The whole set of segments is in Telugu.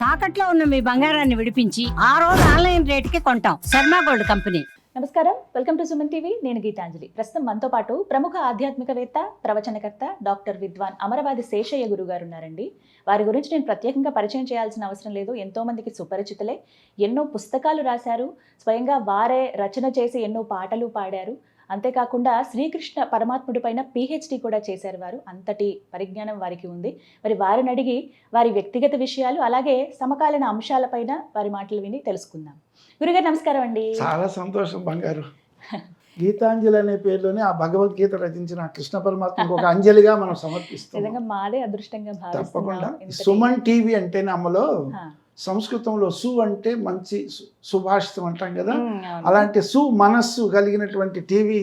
తాకట్లో ఉన్న మీ బంగారాన్ని విడిపించి ఆ రోజు ఆన్లైన్ రేటుకి కొంటాం. Sharma gold company. నమస్కారం, వెల్కమ్ టు సుమన్ టీవీ. నేను గీతాంజలి. ప్రస్తుతం మనతో పాటు ప్రముఖ ఆధ్యాత్మికవేత్త, ప్రవచనకర్త, డాక్టర్ విద్వాన్ అమరవాది శేషయ్య గురువు గారు ఉన్నారండి. వారి గురించి నేను ప్రత్యేకంగా పరిచయం చేయాల్సిన అవసరం లేదు, ఎంతో మందికి సుపరిచితులే. ఎన్నో పుస్తకాలు రాశారు, స్వయంగా వారే రచన చేసి ఎన్నో పాటలు పాడారు. అంతేకాకుండా శ్రీకృష్ణ పరమాత్ముడి పైన PhD కూడా చేశారు వారు. అంతటి పరిజ్ఞానం వారికి ఉంది. మరి వారిని అడిగి వారి వ్యక్తిగత విషయాలు అలాగే సమకాలీన అంశాలపైన వారి మాటలు విని తెలుసుకుందాం. గురుగారు నమస్కారం అండి. చాలా సంతోషం బంగారు. గీతాంజలి అనే పేరులోనే ఆ భగవద్గీత రచించిన కృష్ణ పరమాత్మకు ఒక అంజలిగా మనం సమర్పిస్తాం. నిజంగా మాదే అదృష్టంగా తప్పకుండా. భావిస్తున్నాం. సుమన్ టీవీ అంటేనే అమ్మలో సంస్కృతంలో సు అంటే మంచి సుభాషితం అంటాం కదా, అలాంటి మనస్సు కలిగినటువంటి టీవీ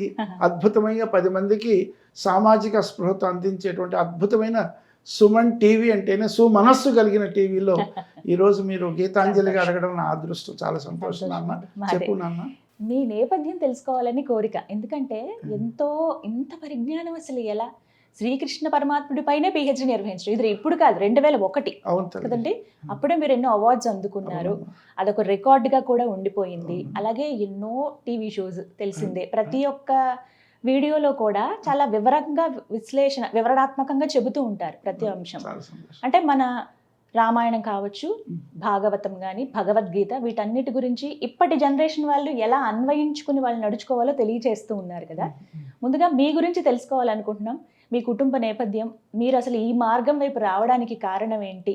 అద్భుతమైన 10 మందికి సామాజిక స్పృహతో అందించేటువంటి అద్భుతమైన సుమన్ టీవీ అంటేనే మనస్సు కలిగిన టీవీలో ఈరోజు మీరు గీతాంజలిగా అడగడం నా అదృష్టం. చాలా సంతోషం నాన్న. చెప్పు నాన్న. మీ నేపథ్యం తెలుసుకోవాలని కోరిక. ఎందుకంటే ఇంత పరిజ్ఞానం అసలు ఎలా? శ్రీకృష్ణ పరమాత్ముడి పైనే PhD నిర్వహించారు. ఇది ఇప్పుడు కాదు, 2001 కదండి. అప్పుడే మీరు ఎన్నో అవార్డ్స్ అందుకున్నారు. అదొక రికార్డుగా కూడా ఉండిపోయింది. అలాగే ఎన్నో టీవీ షోస్ తెలిసిందే. ప్రతి ఒక్క వీడియోలో కూడా చాలా వివరణాత్మకంగా చెబుతూ ఉంటారు ప్రతి అంశం. అంటే మన రామాయణం కావచ్చు, భాగవతం కానీ, భగవద్గీత, వీటన్నిటి గురించి ఇప్పటి జనరేషన్ వాళ్ళు ఎలా అన్వయించుకుని వాళ్ళు నడుచుకోవాలో తెలియజేస్తూ ఉన్నారు కదా. ముందుగా మీ గురించి తెలుసుకోవాలనుకుంటున్నాం. మీ కుటుంబ నేపథ్యం, మీరు అసలు ఈ మార్గం వైపు రావడానికి కారణం ఏంటి?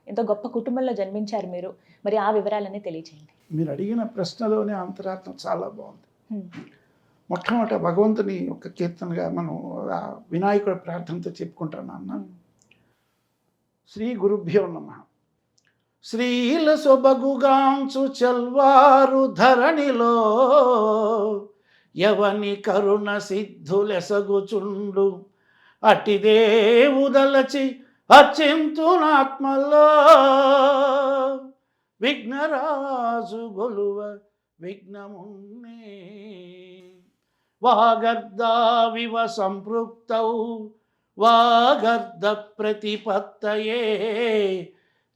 ఎంతో గొప్ప కుటుంబంలో జన్మించారు మీరు. మరి ఆ వివరాలన్నీ తెలియచేయండి. మీరు అడిగిన ప్రశ్నలోనే అంతరార్థం చాలా బాగుంది. మొట్టమొదట భగవంతుని ఒక కీర్తనగా మనం వినాయకుడి ప్రార్థనతో చెప్పుకుంటాను నాన్న. శ్రీ గురుభ్యో నమః. శ్రీల సొబగుగాంచు చల్వారు ధరణిలో ఎవని కరుణ సిద్ధులెసగుచుండు అటిదేవుదలచి అచ్చింతునాత్మలో విఘ్నరాజు గొలువ విఘ్నమున్నే వాగర్ధావివ సంపృక్తౌ వాగర్ధ ప్రతిపత్తయే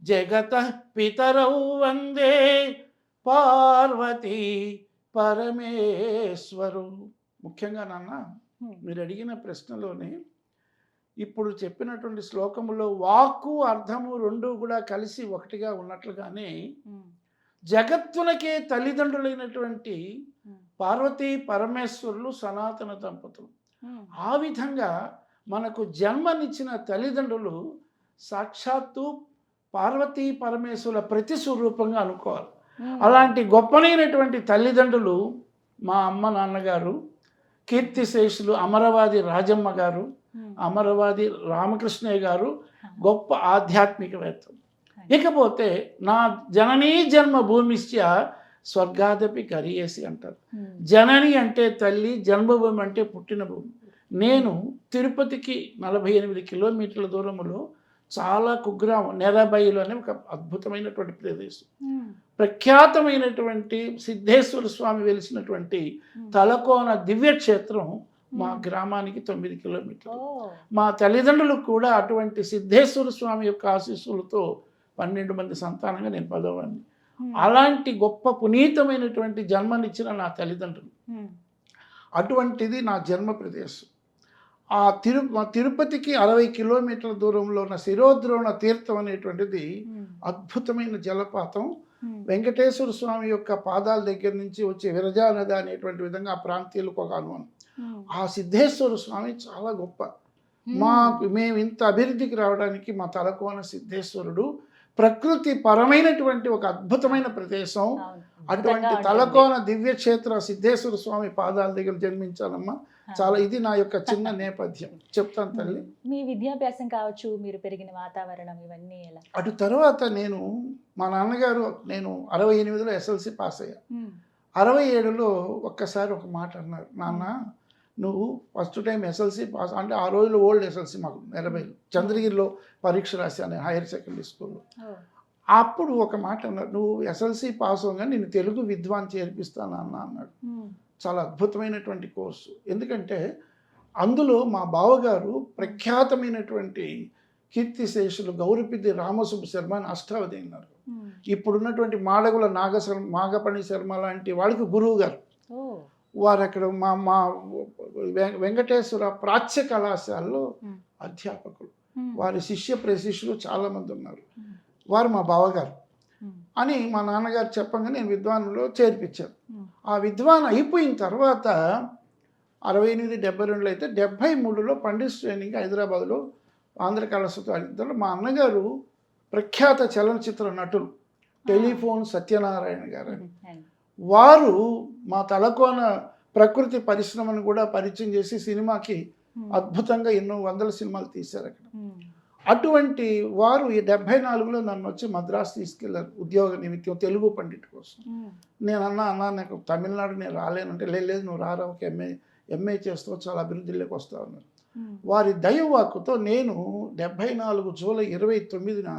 జగతః పితరౌ వందే పార్వతీ పరమేశ్వరు. ముఖ్యంగా నాన్న, మీరు అడిగిన ప్రశ్నలోనే ఇప్పుడు చెప్పినటువంటి శ్లోకములో వాక్కు అర్థము రెండు కూడా కలిసి ఒకటిగా ఉన్నట్లుగానే జగత్తులకే తల్లిదండ్రులైనటువంటి పార్వతీ పరమేశ్వరులు సనాతన దంపతులు. ఆ విధంగా మనకు జన్మనిచ్చిన తల్లిదండ్రులు సాక్షాత్తు పార్వతీ పరమేశ్వరుల ప్రతిస్వరూపంగా అనుకోవాలి. అలాంటి గొప్పనైనటువంటి తల్లిదండ్రులు మా అమ్మ నాన్నగారు, కీర్తిశేషులు అమరవాది రాజమ్మ గారు, అమరవాది రామకృష్ణయ్య గారు గొప్ప ఆధ్యాత్మికవేత్త. ఇకపోతే నా జననీ జన్మ భూమిశ్చ స్వర్గాదపి కరియేసి అంటారు. జనని అంటే తల్లి, జన్మభూమి అంటే పుట్టిన భూమి. నేను తిరుపతికి 48 కిలోమీటర్ల దూరంలో చాలా కుగ్రామం నెరబైలు అనే ఒక అద్భుతమైనటువంటి ప్రదేశం, ప్రఖ్యాతమైనటువంటి సిద్ధేశ్వర స్వామి వెలిసినటువంటి తలకోన దివ్యక్షేత్రం మా గ్రామానికి 9 కిలోమీటర్లు. మా తల్లిదండ్రులకు కూడా అటువంటి సిద్ధేశ్వర స్వామి యొక్క ఆశీస్సులతో 12 మంది సంతానంగా నేను 10వాడిని. అలాంటి గొప్ప పునీతమైనటువంటి జన్మనిచ్చిన నా తల్లిదండ్రులు, అటువంటిది నా జన్మ ప్రదేశం. ఆ తిరుపతికి 60 కిలోమీటర్ల దూరంలో ఉన్న శిరోద్రోణ తీర్థం అనేటువంటిది అద్భుతమైన జలపాతం. వెంకటేశ్వర స్వామి యొక్క పాదాల దగ్గర నుంచి వచ్చే విరజా నది అనేటువంటి విధంగా ఆ ప్రాంతీయులకు ఒక అనుమానం. ఆ సిద్ధేశ్వర స్వామి చాలా గొప్ప. మేము ఇంత అభివృద్ధికి రావడానికి మా తలకోన సిద్ధేశ్వరుడు ప్రకృతి పరమైనటువంటి ఒక అద్భుతమైన ప్రదేశం. అటువంటి తలకోన దివ్యక్షేత్ర సిద్ధేశ్వర స్వామి పాదాల దగ్గర జన్మించానమ్మా. చాలా ఇది నా యొక్క చిన్న నేపథ్యం చెప్తాను తల్లి. మీ విద్యాభ్యాసం కావచ్చు, మీరు పెరిగిన వాతావరణం, ఇవన్నీ ఎలా? అటు తర్వాత మా నాన్నగారు, నేను 68లో SLC పాస్ అయ్యా. 67లో ఒక్కసారి ఒక మాట అన్నారు, నాన్న నువ్వు ఫస్ట్ టైం SLC పాస్ అంటే ఆ రోజుల్లో ఓల్డ్ SLC మాకు 80లో చంద్రగిరిలో పరీక్ష రాశాను హైయర్ సెకండరీ స్కూల్లో. అప్పుడు ఒక మాట అన్నారు, నువ్వు SLC పాస్ అవగా నేను తెలుగు విద్వాన్ చేర్పిస్తాను అన్నాడు. చాలా అద్భుతమైనటువంటి కోర్సు. ఎందుకంటే అందులో మా బావగారు ప్రఖ్యాతమైనటువంటి కీర్తిశేషులు గౌరపిద్ది రామసుబ్బ శర్మ అని అష్టావధి అన్నారు. ఇప్పుడున్నటువంటి మాడగుల మాగపణి శర్మ లాంటి వాళ్ళకి గురువు గారు. వారు అక్కడ మా మా వెంకటేశ్వర ప్రాచ్య కళాశాలలో అధ్యాపకులు. వారి శిష్య ప్రశిష్యులు చాలామంది ఉన్నారు. వారు మా బావగారు అని మా నాన్నగారు చెప్పంగా నేను విద్వాన్లో చేర్పించాను. ఆ విద్వాన్ అయిపోయిన తర్వాత 68-72 అయితే 73లో పండిట్ ట్రైనింగ్ హైదరాబాద్లో ఆంధ్ర కళాశాలలో మా అన్నగారు ప్రఖ్యాత చలనచిత్ర నటులు టెలిఫోన్ సత్యనారాయణ గారు. వారు మా తలకోన ప్రకృతి పరిశ్రమను కూడా పరిచయం చేసి సినిమాకి అద్భుతంగా ఎన్నో వందల సినిమాలు తీశారు అక్కడ. అటువంటి వారు ఈ 74లో నన్ను వచ్చి మద్రాసు తీసుకెళ్లారు ఉద్యోగ నిమిత్తం తెలుగు పండిట్ కోసం. నేను అన్నా నాకు తమిళనాడు నేను రాలేనంటే లేదు నువ్వు రారా, ఒక ఎంఏ చేస్తావు, చాలా అభివృద్ధిలోకి వస్తావు అన్నారు. వారి దైవవాక్కుతో నేను 74 జూలై 29న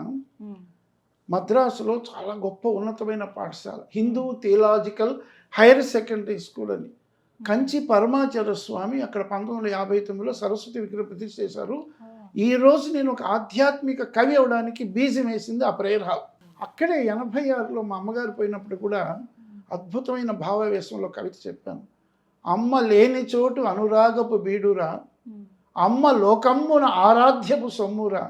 మద్రాసులో చాలా గొప్ప ఉన్నతమైన పాఠశాల Hindu theological higher secondary school అని కంచి పరమాచార్య స్వామి అక్కడ 1959లో సరస్వతి విగ్రహం ప్రతిష్ఠ చేశారు. ఈరోజు నేను ఒక ఆధ్యాత్మిక కవి అవడానికి బీజం వేసింది ఆ ప్రేయర్ హాల్. అక్కడే 86లో మా అమ్మగారు పోయినప్పుడు కూడా అద్భుతమైన భావావేశంలో కవిత చెప్పాను. అమ్మ లేని చోటు అనురాగపు బీడురా, అమ్మ లోకమ్మున ఆరాధ్యపు సొమ్మురా,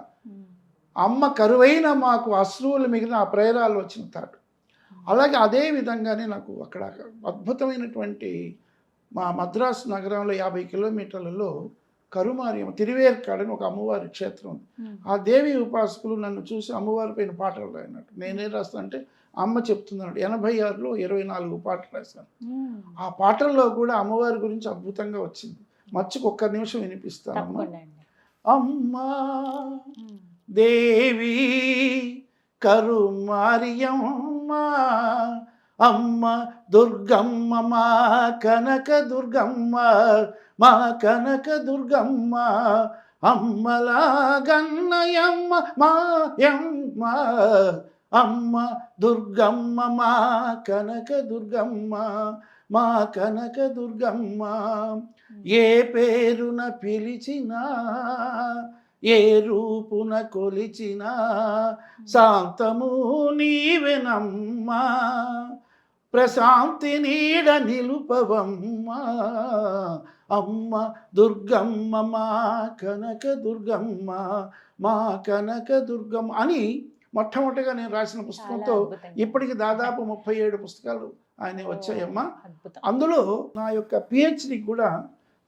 అమ్మ కరువైన మాకు అశ్రువులు మిగిలిన ఆ ప్రేరాలు వచ్చిన తాటు. అలాగే అదే విధంగానే నాకు అక్కడ అద్భుతమైనటువంటి మా మద్రాసు నగరంలో 50 కిలోమీటర్లలో కరుమార్యమ్మ తిరువేర్కాడని ఒక అమ్మవారి క్షేత్రం ఉంది. ఆ దేవి ఉపాసకులు నన్ను చూసి అమ్మవారి పైన పాటలు రాయనట్టు. నేనేం రాస్తాను అంటే అమ్మ చెప్తున్నాడు. 86లో 24 పాటలు రాశాను. ఆ పాటల్లో కూడా అమ్మవారి గురించి అద్భుతంగా వచ్చింది. మచ్చుకు ఒక్క నిమిషం వినిపిస్తాను. అమ్మా దేవి కరుమార్యమ్మ, అమ్మ దుర్గమ్మ మా కనక దుర్గమ్మ, మా కనక దుర్గమ్మ, అమ్మలా గన్నయమ్మ మాయమ్మ, అమ్మ దుర్గమ్మ మా కనక దుర్గమ్మ, మా కనక దుర్గమ్మ. ఏ పేరున పిలిచినా ఏ రూపున కొలిచినా శాంతము నీవెనమ్మా, ప్రశాంతి నీడ నిలుపవమ్మ, అమ్మ దుర్గమ్మ మా కనక దుర్గమ్మ, మా కనక దుర్గమ్మ అని మొట్టమొదటిగా నేను రాసిన పుస్తకంతో ఇప్పటికి దాదాపు 37 పుస్తకాలు ఆయన వచ్చాయమ్మా. అందులో నా యొక్క పిహెచ్డి కూడా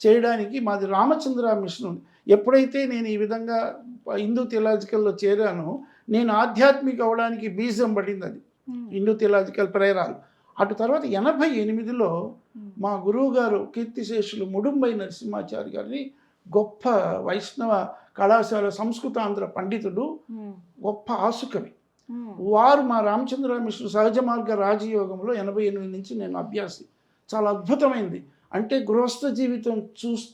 చేయడానికి మాది రామచంద్ర మిషన్ ఉంది. ఎప్పుడైతే నేను ఈ విధంగా హిందూ థియలాజికల్లో చేరానో నేను ఆధ్యాత్మిక అవడానికి బీజం పడింది అది హిందూ థియలాజికల్ ప్రేరాలు. అటు తర్వాత 88లో మా గురువు గారు కీర్తిశేషులు ముడుంబై నరసింహాచారి గారిని గొప్ప వైష్ణవ కళాశాల సంస్కృతాంధ్ర పండితుడు, గొప్ప ఆసుకవి. వారు మా రామచంద్ర మిషన్ సహజ మార్గ రాజయోగంలో 88 నుంచి నేను అభ్యాసి. చాలా అద్భుతమైంది. అంటే గృహస్థ జీవితం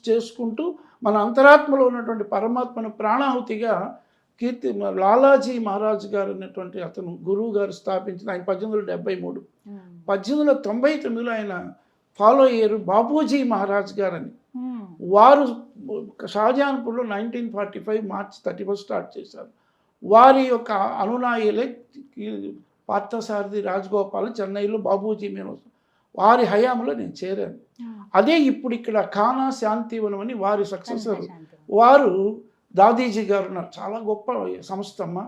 చేసుకుంటూ మన అంతరాత్మలో ఉన్నటువంటి పరమాత్మను ప్రాణాహుతిగా లాలాజీ మహారాజ్ గారు అన్నటువంటి అతను గురువు గారు స్థాపించిన ఆయన 1873. 1899లో ఆయన ఫాలో అయ్యారు బాపూజీ మహారాజ్ గారని. వారు షాజహాన్పూర్లో 1945 మార్చి 31 స్టార్ట్ చేశారు. వారి యొక్క అనునాయులే పార్థసారథి రాజగోపాల్ చెన్నైలో బాపూజీ మేము వారి హయాంలో నేను చేరాను. అదే ఇప్పుడు ఇక్కడ ఖానా శాంతివనం అని వారి సక్సెసర్ వారు దాదీజీ గారు ఉన్నారు. చాలా గొప్ప సంస్థ అమ్మ.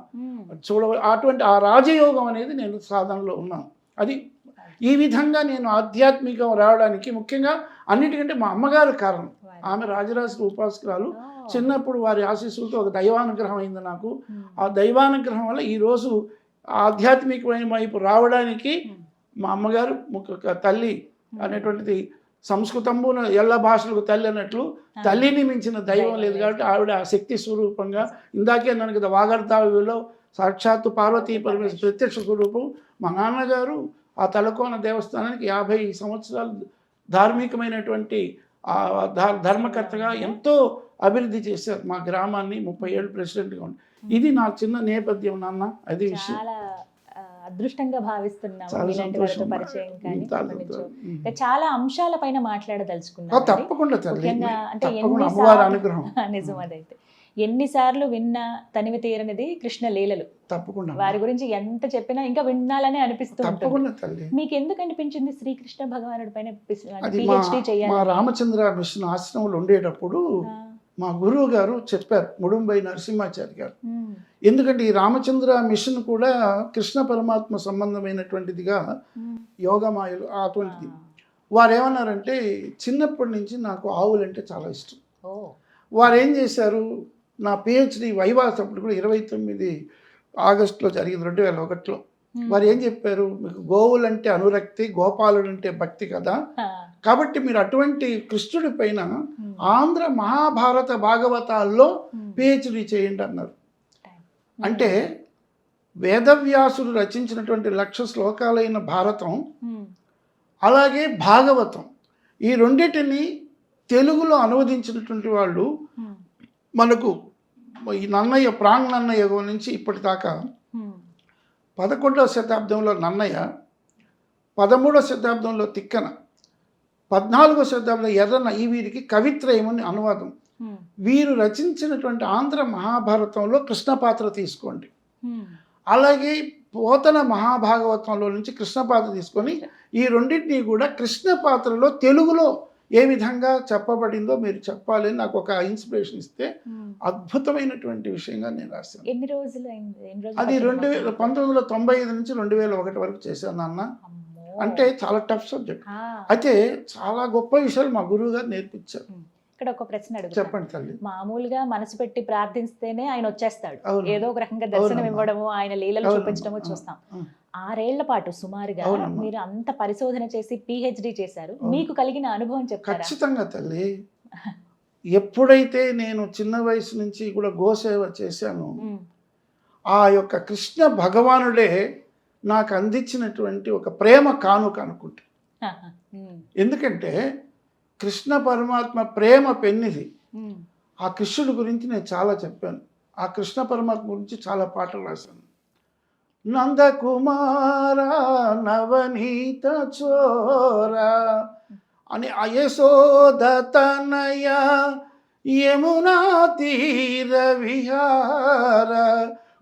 అటువంటి ఆ రాజయోగం అనేది నేను సాధనలో ఉన్నాను. అది ఈ విధంగా నేను ఆధ్యాత్మికం రావడానికి ముఖ్యంగా అన్నిటికంటే మా అమ్మగారు కారణం. ఆమె రాజరాజ ఉపాసకురాలు. చిన్నప్పుడు వారి ఆశీస్సులతో ఒక దైవానుగ్రహం అయింది నాకు. ఆ దైవానుగ్రహం వల్ల ఈరోజు ఆధ్యాత్మికమైన వైపు రావడానికి మా అమ్మగారు తల్లి అనేటువంటిది సంస్కృతంలో ఎల్ల భాషలకు తల్లి అన్నట్లు తల్లిని మించిన దైవం లేదు కాబట్టి ఆవిడ శక్తి స్వరూపంగా ఇందాకే నన్ను కదా వాగర్తావిలో సాక్షాత్తు పార్వతీ పరమేశ్వర ప్రత్యక్ష స్వరూపం. మా నాన్నగారు ఆ తలకోన దేవస్థానానికి 50 సంవత్సరాలు ధార్మికమైనటువంటి ధర్మకర్తగా ఎంతో అభివృద్ధి చేశారు. మా గ్రామాన్ని 30 ఏళ్ళు ప్రెసిడెంట్గా ఉంది. ఇది నా చిన్న నేపథ్యం నాన్న. అది విషయం. అదృష్టంగా భావిస్తున్నాము ఇలాంటి వారితో పరిచయం. కానీ చాలా అంశాల పైన మాట్లాడదలుచుకున్నాను. తప్పకుండా ముఖ్యంగా అంటే అమ్మవారి అనుగ్రహం నిజం. అదైతే ఎన్నిసార్లు విన్నా తనివి తీరనిది కృష్ణ లీలలు. తప్పకుండా వారి గురించి ఎంత చెప్పినా ఇంకా వినాలనే అనిపిస్తూ ఉంటుంది. తప్పకుండా తల్లి. మీకు ఎందుకు అనిపించింది శ్రీకృష్ణ భగవానుడి పైన అది పిహెచ్డి మా చేయాలి? రామచంద్ర మిషన్ ఆశ్రమంలో ఉండేటప్పుడు మా గురువు గారు చెప్పారు, ముడుంబై నరసింహాచారి గారు. ఎందుకంటే ఈ రామచంద్ర మిషన్ కూడా కృష్ణ పరమాత్మ సంబంధమైనటువంటిదిగా యోగమాయలు అటువంటిది. వారు ఏమన్నారంటే, చిన్నప్పటి నుంచి నాకు ఆవులంటే చాలా ఇష్టం. వారు ఏం చేశారు, నా పిహెచ్డి వైవాస్ అప్పుడు కూడా 29 ఆగస్టులో జరిగింది 2001లో. వారు ఏం చెప్పారు, మీకు గోవులంటే అనురక్తి, గోపాలుడంటే భక్తి కదా, కాబట్టి మీరు అటువంటి కృష్ణుడి పైన ఆంధ్ర మహాభారత భాగవతాల్లో పిహెచ్డి చేయండి అన్నారు. అంటే వేదవ్యాసుడు రచించినటువంటి 1,00,000 శ్లోకాలైన భారతం, అలాగే భాగవతం, ఈ రెండింటిని తెలుగులో అనువదించినటువంటి వాళ్ళు మనకు ఈ నన్నయ్య, ప్రాంగ్ నన్నయ్య నుంచి ఇప్పటిదాకా 11వ శతాబ్దంలో నన్నయ్య, 13వ శతాబ్దంలో తిక్కన, 14వ శతాబ్దంలో ఎర్రన్న, ఈ వీరికి కవిత్రయమని అనువాదం. వీరు రచించినటువంటి ఆంధ్ర మహాభారతంలో కృష్ణ పాత్ర తీసుకోండి, అలాగే పోతన మహాభాగవతంలో నుంచి కృష్ణ పాత్ర తీసుకొని ఈ రెండింటినీ కూడా కృష్ణ పాత్రలో తెలుగులో ఏ విధంగా చెప్పబడిందో మీరు చెప్పాలి అని నాకు ఒక ఇన్స్పిరేషన్ ఇస్తే అద్భుతమైనటువంటి విషయంగా నేను రాశాను. ఎన్ని రోజులు అయింది? అది 1995 నుంచి 2001 వరకు చేశాను అన్న. అంటే చాలా టఫ్ సబ్జెక్ట్, అయితే చాలా గొప్ప విషయాలు మా గురువు గారు నేర్పించారు. ఇక్కడ ఒక ప్రశ్న అడుగు. చెప్పండి తల్లి. మామూలుగా మనసు పెట్టి ప్రార్థిస్తేనే ఆయన వచ్చేస్తాడు, అవును. ఏదో ఒక రకంగా దర్శనం ఇవ్వడము, ఆయన లీలలు అవునమ్మా. చూపించడము చూస్తాం. 6 ఏళ్ల పాటు సుమారుగా అవునమ్మా. మీరు అంత పరిశోధన చేసి పిహెచ్డి చేశారు. మీకు కలిగిన అనుభవం చెప్తారా? ఖచ్చితంగా తల్లి. ఎప్పుడైతే నేను చిన్న వయసు నుంచి కూడా గోసేవ చేశాను, ఆ యొక్క కృష్ణ భగవానుడే నాకు అందించినటువంటి ఒక ప్రేమ కానుక అనుకుంటే. ఎందుకంటే కృష్ణ పరమాత్మ ప్రేమ పెన్నిది. ఆ కృష్ణుడి గురించి నేను చాలా చెప్పాను, ఆ కృష్ణ పరమాత్మ గురించి చాలా పాటలు రాశాను. నందకుమార నవనీత చోరా అని, యశోద తనయ యమునా తీర విహార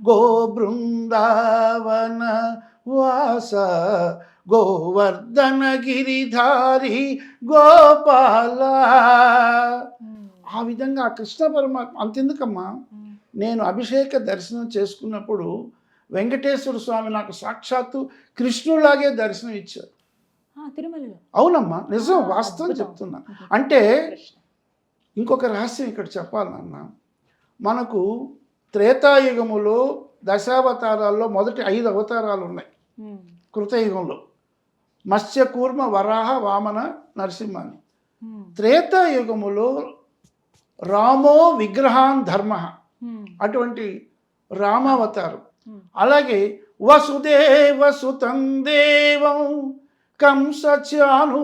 గో బృందావన వాస గోవర్ధన గిరిధారి గోపాల. ఆ విధంగా ఆ కృష్ణ పరమాత్మ. అంతెందుకమ్మా, నేను అభిషేక దర్శనం చేసుకున్నప్పుడు వెంకటేశ్వర స్వామి నాకు సాక్షాత్తు కృష్ణులాగే దర్శనం ఇచ్చారు తిరుమలలో. అవునమ్మా, నిజం, వాస్తవం చెప్తున్నా. అంటే ఇంకొక రహస్యం ఇక్కడ చెప్పాలి నాన్న. మనకు త్రేతాయుగములో దశావతారాల్లో మొదటి 5 అవతారాలు ఉన్నాయి. కృతయుగంలో మత్స్య కూర్మ వరాహ వామన నరసింహ అని. త్రేతాయుగములో రామో విగ్రహాన్ ధర్మ, అటువంటి రామావతారం. అలాగే వసుదేవ సుతం దేవం కంసచానూరమర్ధనం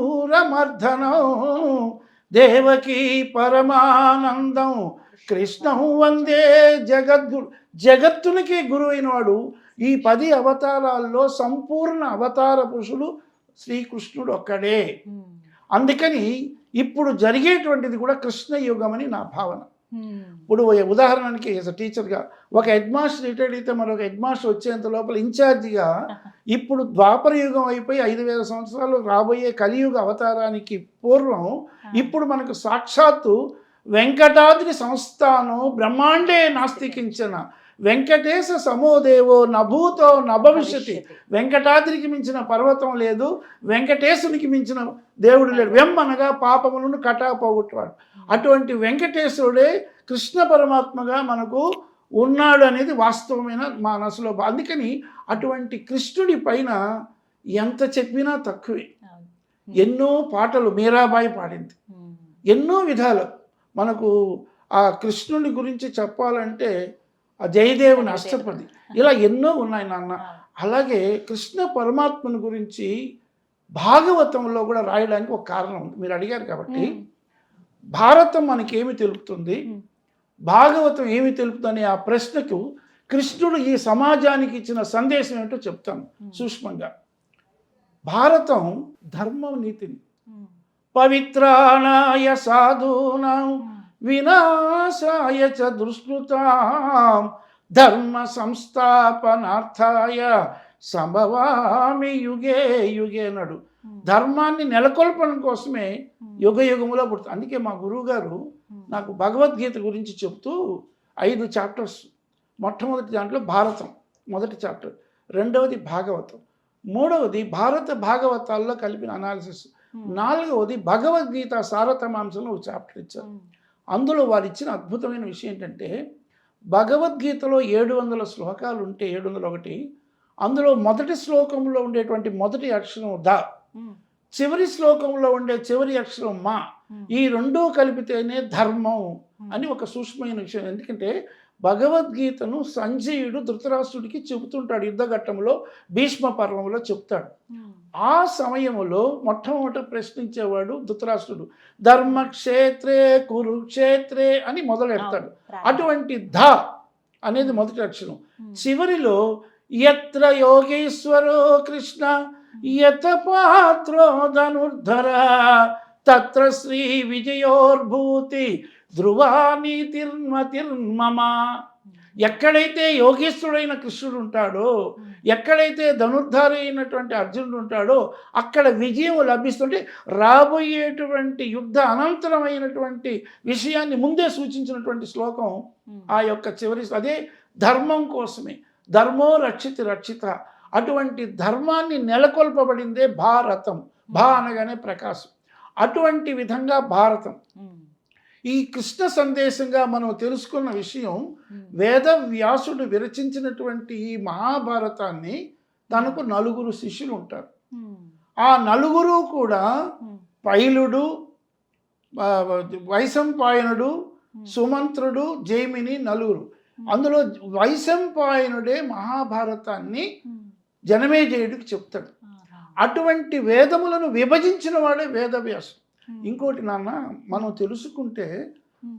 దేవకీ పరమానందం కృష్ణం వందే జగద్గురు. జగత్తునికి గురువైన వాడు. ఈ 10 అవతారాల్లో సంపూర్ణ అవతార పురుషుడు శ్రీకృష్ణుడు ఒక్కడే. అందుకని ఇప్పుడు జరిగేటువంటిది కూడా కృష్ణ యుగం అని నా భావన. ఇప్పుడు ఉదాహరణకి టీచర్గా ఒక హెడ్ మాస్టర్ రిటైర్డ్ అయితే మరొక హెడ్ మాస్టర్ వచ్చేంత లోపల ఇన్ఛార్జిగా ఇప్పుడు ద్వాపర యుగం అయిపోయి 5,000 సంవత్సరాలు రాబోయే కలియుగ అవతారానికి పూర్వం ఇప్పుడు మనకు సాక్షాత్తు వెంకటాద్రి సంస్థానం బ్రహ్మాండే నాస్తికించిన వెంకటేశ సమోదేవో నభూతో నభవిష్యతి. వెంకటాద్రికి మించిన పర్వతం లేదు, వెంకటేశునికి మించిన దేవుడు లేడు. వెమ్మనగా పాపములను కటాపోగొట్టువాడు. అటువంటి వెంకటేశ్వరుడే కృష్ణ పరమాత్మగా మనకు ఉన్నాడు అనేది వాస్తవమైన మా మనసులో. అందుకని అటువంటి కృష్ణుడి పైన ఎంత చెప్పినా తక్కువే. ఎన్నో పాటలు మీరాబాయి పాడింది, ఎన్నో విధాలు. మనకు ఆ కృష్ణుడి గురించి చెప్పాలంటే ఆ జయదేవుని అష్టపది, ఇలా ఎన్నో ఉన్నాయి నాన్న. అలాగే కృష్ణ పరమాత్మని గురించి భాగవతంలో కూడా రాయడానికి ఒక కారణం ఉంది. మీరు అడిగారు కాబట్టి భారతం మనకి ఏమి తెలుపుతుంది, భాగవతం ఏమి తెలుపుతుంది ఆ ప్రశ్నకు కృష్ణుడు ఈ సమాజానికి ఇచ్చిన సందేశం ఏంటో చెప్తాను సూక్ష్మంగా. భారతం ధర్మ నీతిని, పవిత్రాణాయ సాధూనాం వినాశాయ చ దుష్కృతాం ధర్మ సంస్థాపనార్థాయ సంభవామి యుగే యుగే అన్నాడు. ధర్మాన్ని నెలకొల్పడం కోసమే యుగ యుగములో పుడుతుంది. అందుకే మా గురువు గారు నాకు భగవద్గీత గురించి చెప్తూ 5 చాప్టర్స్, మొట్టమొదటి దాంట్లో భారతం మొదటి చాప్టర్, రెండవది భాగవతం, మూడవది భారత భాగవతాల్లో కలిపిన అనాలిసిస్, నాలుగవది భగవద్గీత సారతమాంసంలో ఒక చాప్టర్ ఇచ్చారు. అందులో వారు ఇచ్చిన అద్భుతమైన విషయం ఏంటంటే భగవద్గీతలో 700 శ్లోకాలు ఉంటే 701, అందులో మొదటి శ్లోకంలో ఉండేటువంటి మొదటి అక్షరం ద, చివరి శ్లోకంలో ఉండే చివరి అక్షరం మా, ఈ రెండూ కలిపితేనే ధర్మం అని ఒక సూక్ష్మమైన విషయం. ఎందుకంటే భగవద్గీతను సంజయుడు ధృతరాష్ట్రుడికి చెబుతుంటాడు, యుద్ధఘట్టంలో భీష్మ పర్వంలో చెప్తాడు. ఆ సమయంలో మొట్టమొదట ప్రశ్నించేవాడు ధృతరాష్ట్రుడు, ధర్మక్షేత్రే కురుక్షేత్రే అని మొదలెడతాడు. అటువంటి ధ అనేది మొదటి అక్షరం. చివరిలో యత్ర యోగేశ్వరో కృష్ణ యత పాత్రో ధనుర్ధర తత్ర శ్రీ విజయోర్భూతి ధ్రువానీతిర్మతిర్మమ. ఎక్కడైతే యోగేశ్వరుడైన కృష్ణుడు ఉంటాడో, ఎక్కడైతే ధనుర్ధారి అయినటువంటి అర్జునుడు ఉంటాడో అక్కడ విజయం లభిస్తుంటే రాబోయేటువంటి యుద్ధ అనంతరమైనటువంటి విషయాన్ని ముందే సూచించినటువంటి శ్లోకం ఆ యొక్క చివరి. అదే ధర్మం కోసమే, ధర్మో రక్షిత రక్షిత. అటువంటి ధర్మాన్ని నెలకొల్పబడిందే భారతం. భా అనగానే ప్రకాశం. అటువంటి విధంగా భారతం ఈ కృష్ణ సందేశంగా మనం తెలుసుకున్న విషయం, వేదవ్యాసుడు విరచించినటువంటి ఈ మహాభారతాన్ని తనకు 9 శిష్యులు ఉంటారు. ఆ 9 కూడా పైలుడు, వైశంపాయనుడు, సుమంత్రుడు, జైమిని 9. అందులో వైశంపాయనుడే మహాభారతాన్ని జనమేజయుడికి చెప్తాడు. అటువంటి వేదములను విభజించిన వాడే వేదవ్యాసుడు. ఇంకోటి నాన్న, మనం తెలుసుకుంటే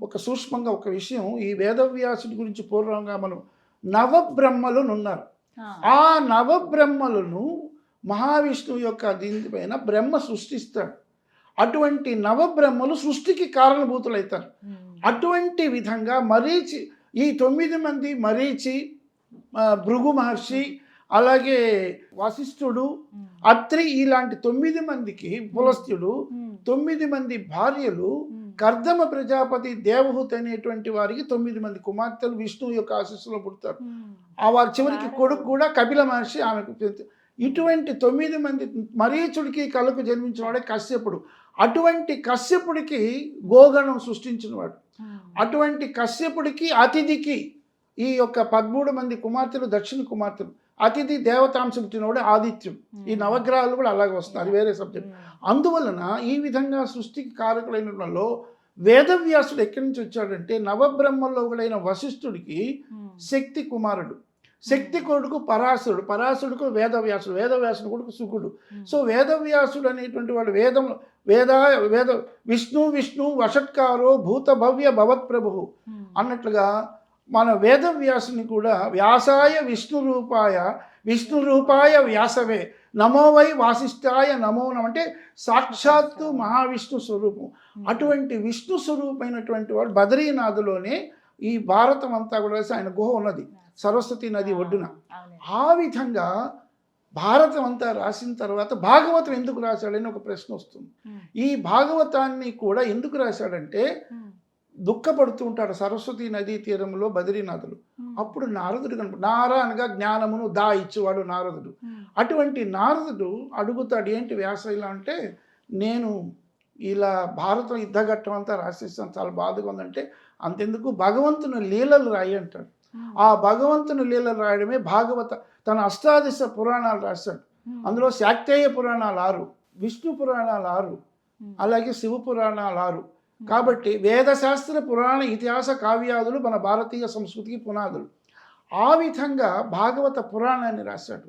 ఒక సూక్ష్మంగా ఒక విషయం, ఈ వేదవ్యాసుడి గురించి పూర్వంగా మనం నవబ్రహ్మలను ఉన్నారు. ఆ నవబ్రహ్మలను మహావిష్ణువు యొక్క దీనిపైన బ్రహ్మ సృష్టిస్తాడు. అటువంటి నవబ్రహ్మలు సృష్టికి కారణభూతులవుతారు. అటువంటి విధంగా మరీచి, ఈ 9 మంది మరీచి, భృగు మహర్షి, అలాగే వశిష్ఠుడు, అత్రి, ఇలాంటి 9 మందికి పులస్త్యుడు, 9 మంది భార్యలు, కర్దమ ప్రజాపతి, దేవహూతి అనేటువంటి వారికి 9 మంది కుమార్తెలు విష్ణువు యొక్క ఆశీస్సులో పుడతారు. ఆ వారి చివరికి కొడుకు కూడా కపిల మహర్షి ఆమెకు. ఇటువంటి 9 మంది, మరీచుడికి కలకు జన్మించినవాడే కశ్యపుడు. అటువంటి కశ్యపుడికి గోగణం సృష్టించినవాడు. అటువంటి కశ్యపుడికి అతిథికి ఈ యొక్క 13 మంది కుమార్తెలు దక్షిణ కుమార్తెలు. అతిథి దేవతాంశం పుట్టినవాడు ఆదిత్యం. ఈ నవగ్రహాలు కూడా అలాగే వస్తుంది, అది వేరే సబ్జెక్ట్. అందువలన ఈ విధంగా సృష్టికి కారకులైన వాళ్ళలో వేదవ్యాసుడు ఎక్కడి నుంచి వచ్చాడంటే నవబ్రహ్మల్లో ఒకడైన వశిష్ఠుడికి శక్తి కుమారుడు, శక్తి కొడుకు పరాశరుడు, పరాశరుడుకు వేదవ్యాసుడు, వేదవ్యాసుడు కొడుకు శుకుడు. సో వేదవ్యాసుడు అనేటువంటి వాడు వేద విష్ణు వషట్కారో భూత భవ్య భవత్ ప్రభు అన్నట్లుగా మన వేదవ్యాసుని కూడా వ్యాసాయ విష్ణు రూపాయ వ్యాసవే నమో వై వాసిష్ఠాయ నమో నమ అంటే సాక్షాత్తు మహావిష్ణు స్వరూపం. అటువంటి విష్ణు స్వరూపమైనటువంటి వాడు బద్రీనాథులోనే ఈ భారతం అంతా కూడా ఆయన గుహ ఉన్నది, సరస్వతి నది ఒడ్డున. ఆ విధంగా భారతం అంతా రాసిన తర్వాత భాగవతం ఎందుకు రాశాడని ఒక ప్రశ్న వస్తుంది. ఈ భాగవతాన్ని కూడా ఎందుకు రాశాడంటే దుఃఖపడుతూ ఉంటాడు సరస్వతి నదీ తీరంలో బద్రీనాథులు. అప్పుడు నారదుడు నారా అనగా జ్ఞానమును దా ఇచ్చేవాడు నారదుడు. అటువంటి నారదుడు అడుగుతాడు, ఏంటి వ్యాస ఇలా అంటే, నేను ఇలా భారతం యుద్ధఘట్టం అంతా రాసేస్తాను, చాలా బాధగా ఉందంటే, అంతెందుకు భగవంతుని లీలలు రాయి అంటాడు. ఆ భగవంతుని లీలలు రాయడమే భాగవత. తన అష్టాదశ పురాణాలు రాశాడు. అందులో శాక్తేయ పురాణాలు 6, విష్ణు పురాణాలు 6, అలాగే శివ పురాణాలు 6. కాబట్టి వేదశాస్త్ర పురాణ ఇతిహాస కావ్యాదులు మన భారతీయ సంస్కృతికి పునాదులు. ఆ విధంగా భాగవత పురాణాన్ని రాశాడు.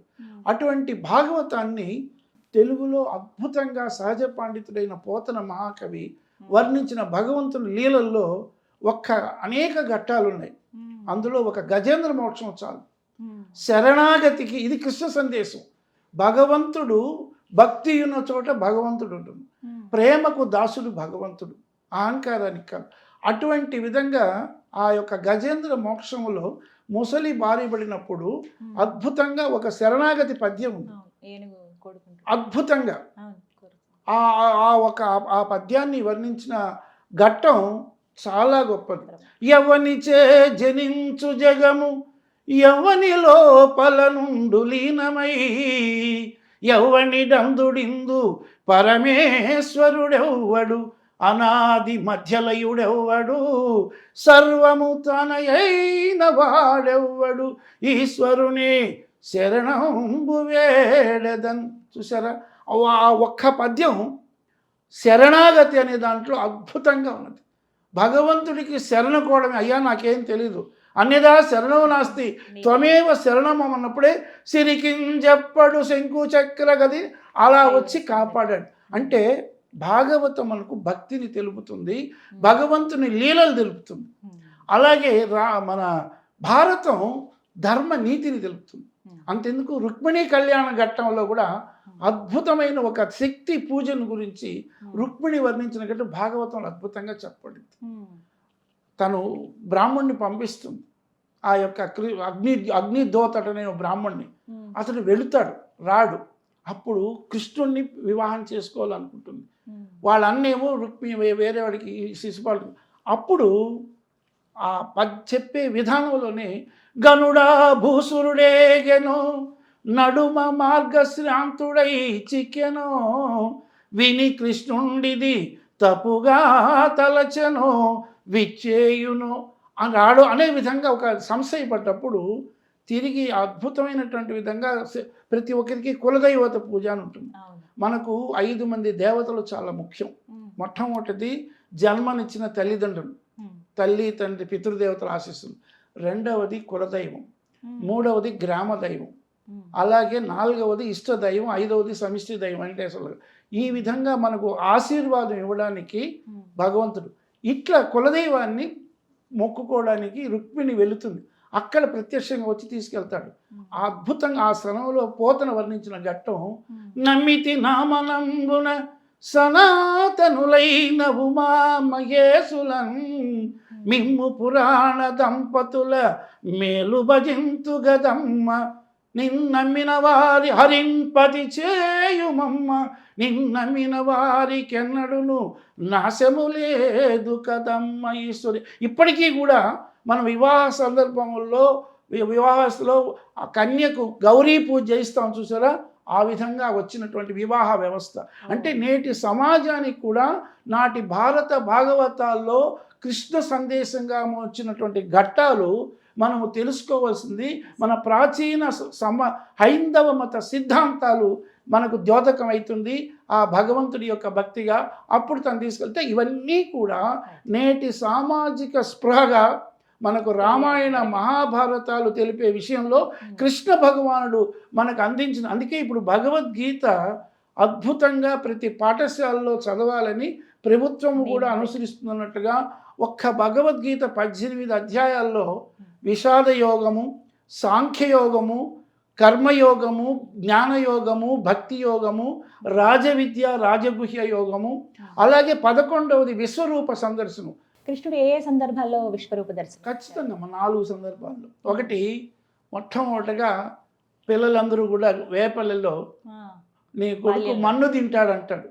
అటువంటి భాగవతాన్ని తెలుగులో అద్భుతంగా సహజ పాండితుడైన పోతన మహాకవి వర్ణించిన భగవంతుని లీలల్లో అనేక ఘట్టాలు ఉన్నాయి. అందులో ఒక గజేంద్ర మోక్షం చాలు. శరణాగతికి ఇది కృష్ణ సందేశం. భగవంతుడు భక్తి ఉన్న చోట భగవంతుడు ఉంటుంది. ప్రేమకు దాసుడు భగవంతుడు, అహంకారానికి కాదు. అటువంటి విధంగా ఆ యొక్క గజేంద్ర మోక్షములో ముసలి బారిపడినప్పుడు అద్భుతంగా ఒక శరణాగతి పద్యం ఉంది. ఏనుగు కొడుకుంటుంది. అద్భుతంగా ఆ పద్యాన్ని వర్ణించిన ఘట్టం చాలా గొప్పది. యవ్వనిచే జనించు జగము యవ్వని లోపల నుండు లీనమై యవ్వని డందుడిందు పరమేశ్వరుడెవ్వడు అనాది మధ్యలయుడెవ్వడు సర్వము తనయైన వాడెవ్వడు ఈశ్వరుని శరణంబు వేడెదన్. చూసారా, ఆ ఒక్క పద్యం శరణాగతి అనే దాంట్లో అద్భుతంగా ఉన్నది. భగవంతుడికి శరణ కోవడమే, అయ్యా నాకేం తెలీదు, అన్యదా శరణం నాస్తి త్వమేవ శరణమం అన్నప్పుడే సిరికింజప్పడు శంకు చక్ర గది అలా వచ్చి కాపాడాడు. అంటే భాగవతం మనకు భక్తిని తెలుపుతుంది, భగవంతుని లీలలు తెలుపుతుంది. అలాగే మన భారతం ధర్మ నీతిని తెలుపుతుంది. అంతెందుకు రుక్మిణీ కళ్యాణ ఘట్టంలో కూడా అద్భుతమైన ఒక శక్తి పూజను గురించి రుక్మిణి వర్ణించిన ఘట్టం భాగవతంలో అద్భుతంగా చెప్పబడింది. తను బ్రాహ్మణ్ణి పంపిస్తుంది, ఆ యొక్క అగ్నిదోతటనే బ్రాహ్మణ్ణి. అతడు వెళుతాడు, రాడు. అప్పుడు కృష్ణుణ్ణి వివాహం చేసుకోవాలనుకుంటుంది. వాళ్ళ అన్నేమో రుక్మిణి వేరే వాడికి శిశుపాలు. అప్పుడు ఆ చెప్పే విధానంలోనే గనుడా భూసురుడేగెనో నడుమ మార్గశ్రాంతుడై చిక్కెనో విని కృష్ణుండిది తప్పుగా తలచెనో విచ్చేయును అన్నాడు అనే విధంగా ఒక సంశయపడ్డప్పుడు తిరిగి అద్భుతమైనటువంటి విధంగా ప్రతి ఒక్కరికి కులదైవత పూజ అని ఉంటుంది. మనకు 5 మంది దేవతలు చాలా ముఖ్యం. మొట్టమొదటిది జన్మనిచ్చిన తల్లిదండ్రులు, తల్లి తండ్రి పితృదేవతల ఆశీస్సులు. రెండవది కులదైవం, మూడవది గ్రామ దైవం, అలాగే 4వది ఇష్టదైవం, 5వది సమిష్టి దైవం వెంకటేశ్వర. ఈ విధంగా మనకు ఆశీర్వాదం ఇవ్వడానికి భగవంతుడు. ఇట్లా కులదైవాన్ని మొక్కుకోవడానికి రుక్మిణి వెళుతుంది. అక్కడ ప్రత్యక్షంగా వచ్చి తీసుకెళ్తాడు. అద్భుతంగా ఆ శ్రమంలో పోతన వర్ణించిన ఘట్టం నమ్మితి నామనంబున సనాతనులైన ఉమా మహేశులన్ మిమ్ము పురాణ దంపతుల మేలు భజింతు గదమ్మ నిన్నమ్మిన వారి హరింపతి చేయుమమ్మ నిన్నమ్మిన వారికెన్నడును నాశము లేదు కదమ్మ ఈశ్వరి. ఇప్పటికీ కూడా మనం వివాహ సందర్భంలో వివాహస్తులో ఆ కన్యకు గౌరీ పూజ చేయిస్తాం చూసారా, ఆ విధంగా వచ్చినటువంటి వివాహ వ్యవస్థ. అంటే నేటి సమాజానికి కూడా నాటి భారత భాగవతాల్లో కృష్ణ సందేశంగా వచ్చినటువంటి ఘట్టాలు మనము తెలుసుకోవాల్సింది. మన ప్రాచీన హైందవ మత సిద్ధాంతాలు మనకు ద్యోతకం అవుతుంది ఆ భగవంతుడి యొక్క భక్తిగా. అప్పుడు తను తీసుకెళ్తే ఇవన్నీ కూడా నేటి సామాజిక స్పృహగా మనకు రామాయణ మహాభారతాలు తెలిపే విషయంలో కృష్ణ భగవానుడు మనకు అందించిన. అందుకే ఇప్పుడు భగవద్గీత అద్భుతంగా ప్రతి పాఠశాలలో చదవాలని ప్రభుత్వము కూడా అనుసరిస్తున్నట్టుగా ఒక్క భగవద్గీత 18 అధ్యాయాల్లో విషాద యోగము, సాంఖ్యయోగము, కర్మయోగము, జ్ఞానయోగము, భక్తి యోగము, రాజవిద్య, రాజగుహ్య యోగము, అలాగే 11వది విశ్వరూప సందర్శనం. కృష్ణుడు ఏ సందర్భాల్లో విశ్వరూప దర్శనం? ఖచ్చితంగా 4 సందర్భాల్లో. ఒకటి మొట్టమొదటిగా పిల్లలందరూ కూడా వేపల్లిలో నీ కొడుకు మన్ను తింటాడంటాడు.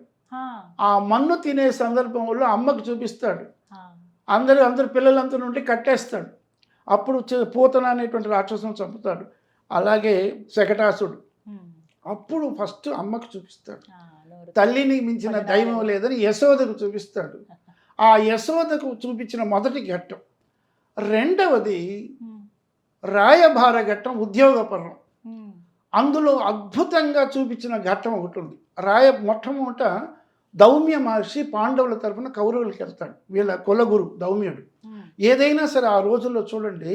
ఆ మన్ను తినే సందర్భంలో అమ్మకు చూపిస్తాడు. అందరూ పిల్లలంతా నుండి కట్టేస్తాడు. అప్పుడు పూతన అనేటువంటి రాక్షసును చంపుతాడు. అలాగే శకటాసుడు అప్పుడు ఫస్ట్ అమ్మకు చూపిస్తాడు. తల్లిని మించిన దైవం లేదని యశోదకు చూపిస్తాడు. ఆ యశోదకు చూపించిన మొదటి ఘట్టం. రెండవది రాయభార ఘట్టం, ఉద్యోగ పర్వం. అందులో అద్భుతంగా చూపించిన ఘట్టం ఒకటి ఉంది. మొట్టమొదట దౌమ్య మహర్షి పాండవుల తరఫున కౌరవులకి వెళ్తాడు. వీళ్ళ కులగురు దౌమ్యుడు. ఏదైనా సరే ఆ రోజుల్లో చూడండి,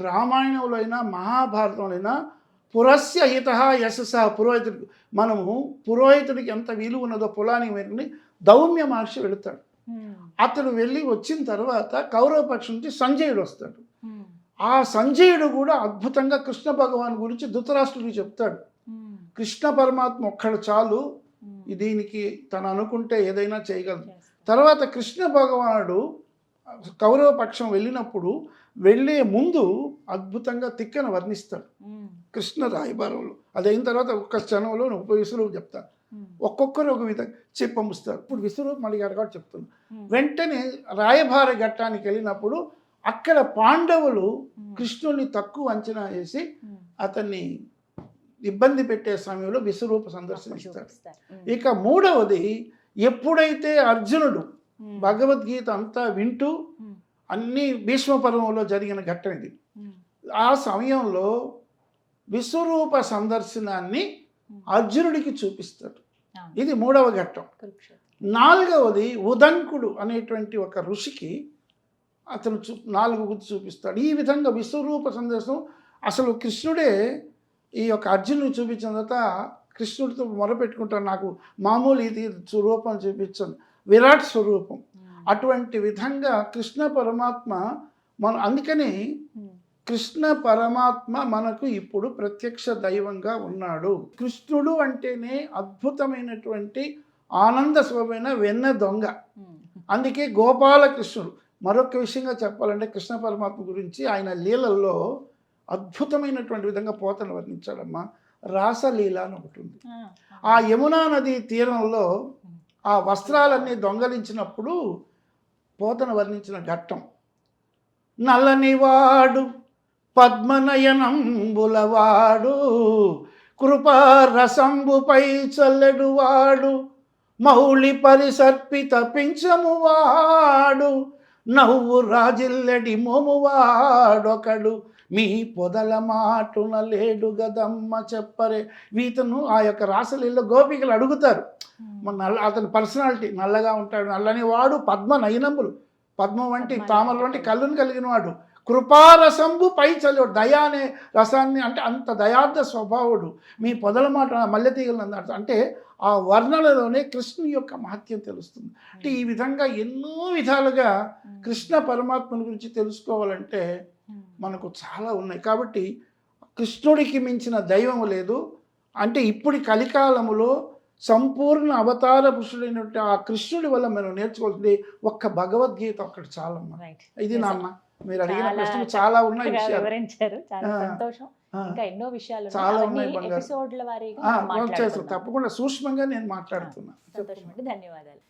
రామాయణంలో అయినా మహాభారతంలో అయినా పురస్య హిత యశస పురోహితుడికి, మనము పురోహితుడికి ఎంత విలువ ఉన్నదో పొలానికి మేరని దౌమ్య మహర్షి వెళుతాడు. అతడు వెళ్ళి వచ్చిన తర్వాత కౌరవ పక్షం నుంచి సంజయుడు వస్తాడు. ఆ సంజయుడు కూడా అద్భుతంగా కృష్ణ భగవాన్ గురించి ధృతరాష్ట్రుడికి చెప్తాడు. కృష్ణ పరమాత్మ ఒక్కడు చాలు, దీనికి తను అనుకుంటే ఏదైనా చేయగలదు. తర్వాత కృష్ణ భగవానుడు కౌరవ పక్షం వెళ్ళినప్పుడు వెళ్ళే ముందు అద్భుతంగా తిక్కన వర్ణిస్తాడు కృష్ణ రాయబారంలో. అది అయిన తర్వాత ఒక్క క్షణంలో ఒక విశ్వరూపం చెప్తాను. ఒక్కొక్కరు ఒక విధంగా చెప్పి పంపిస్తారు. ఇప్పుడు విశ్వరూపం మళ్ళీ గారు చెప్తున్నాను. వెంటనే రాయబార ఘట్టానికి వెళ్ళినప్పుడు అక్కడ పాండవులు కృష్ణుని తక్కువ అంచనా వేసి అతన్ని ఇబ్బంది పెట్టే సమయంలో విశ్వరూప సందర్శన ఇస్తారు. ఇక మూడవది, ఎప్పుడైతే అర్జునుడు భగవద్గీత అంతా వింటూ అన్ని భీష్మ పర్వంలో జరిగిన ఘట్టం ఇది, ఆ సమయంలో విశ్వరూప సందర్శనాన్ని అర్జునుడికి చూపిస్తాడు. ఇది మూడవ ఘట్టం. నాలుగవది, ఉదంకుడు అనేటువంటి ఒక ఋషికి అతను 4 గుర్తు చూపిస్తాడు. ఈ విధంగా విశ్వరూప సందర్శనం అసలు కృష్ణుడే ఈ యొక్క అర్జునుడిని చూపించిన తర్వాత కృష్ణుడితో మొరపెట్టుకుంటాడు, నాకు మామూలు ఇది స్వరూపం చూపించండి, విరాట్ స్వరూపం. అటువంటి విధంగా కృష్ణ పరమాత్మ అందుకని కృష్ణ పరమాత్మ మనకు ఇప్పుడు ప్రత్యక్ష దైవంగా ఉన్నాడు. కృష్ణుడు అంటేనే అద్భుతమైనటువంటి ఆనంద స్వభావమైన వెన్న దొంగ. అందుకే గోపాలకృష్ణుడు. మరొక విషయంగా చెప్పాలంటే కృష్ణ పరమాత్మ గురించి ఆయన లీలల్లో అద్భుతమైనటువంటి విధంగా పోతన వర్ణించాడమ్మా. రాసలీల అని ఒకటి ఉంది. ఆ యమునా నది తీరంలో ఆ వస్త్రాలన్నీ దొంగలించినప్పుడు పోతన వర్ణించిన ఘట్టం, నల్లనివాడు పద్మనయనంబులవాడు కృపారసంబుపై చల్లెడువాడు మౌళి పరిసర్పిత పింఛమువాడు నవ్వు రాజిల్లెడి మోమువాడొకడు మీ పొదల మాటున లేడు గదమ్మ చెప్పరే. వీతను ఆ యొక్క రాసలీలలో గోపికలు అడుగుతారు, అతని పర్సనాలిటీ నల్లగా ఉంటాడు, నల్లని వాడు పద్మ నయనములు, పద్మం వంటి తామర వంటి కళ్ళును కలిగిన వాడు, కృపారసంబు పై చల్లుడు, దయా అనే రసాన్ని అంటే అంత దయార్థ స్వభావుడు, మీ పొదల మాట మల్లెతీగలు అన్నాడు. అంటే ఆ వర్ణనలోనే కృష్ణుని యొక్క మహత్యం తెలుస్తుంది. అంటే ఈ విధంగా ఎన్నో విధాలుగా కృష్ణ పరమాత్మల గురించి తెలుసుకోవాలంటే మనకు చాలా ఉన్నాయి. కాబట్టి కృష్ణుడికి మించిన దైవం లేదు. అంటే ఇప్పుడు కలికాలములో సంపూర్ణ అవతార పురుషుడైనటువంటి ఆ కృష్ణుడి వల్ల మనం నేర్చుకోవాల్సింది ఒక్క భగవద్గీత ఒక్కటి చాలమ్మా. ఇది నాన్న మీరు అడిగిన ప్రశ్నలు చాలా ఉన్నాయి, వివరించారు. చాలా సంతోషం. ఇంకా ఎన్నో విషయాలు చాలా ఉన్నాయి. ఎపిసోడ్ల వారీగా తప్పకుండా సూక్ష్మంగా నేను మాట్లాడుతున్నా. సంతోషం అండి, ధన్యవాదాలు.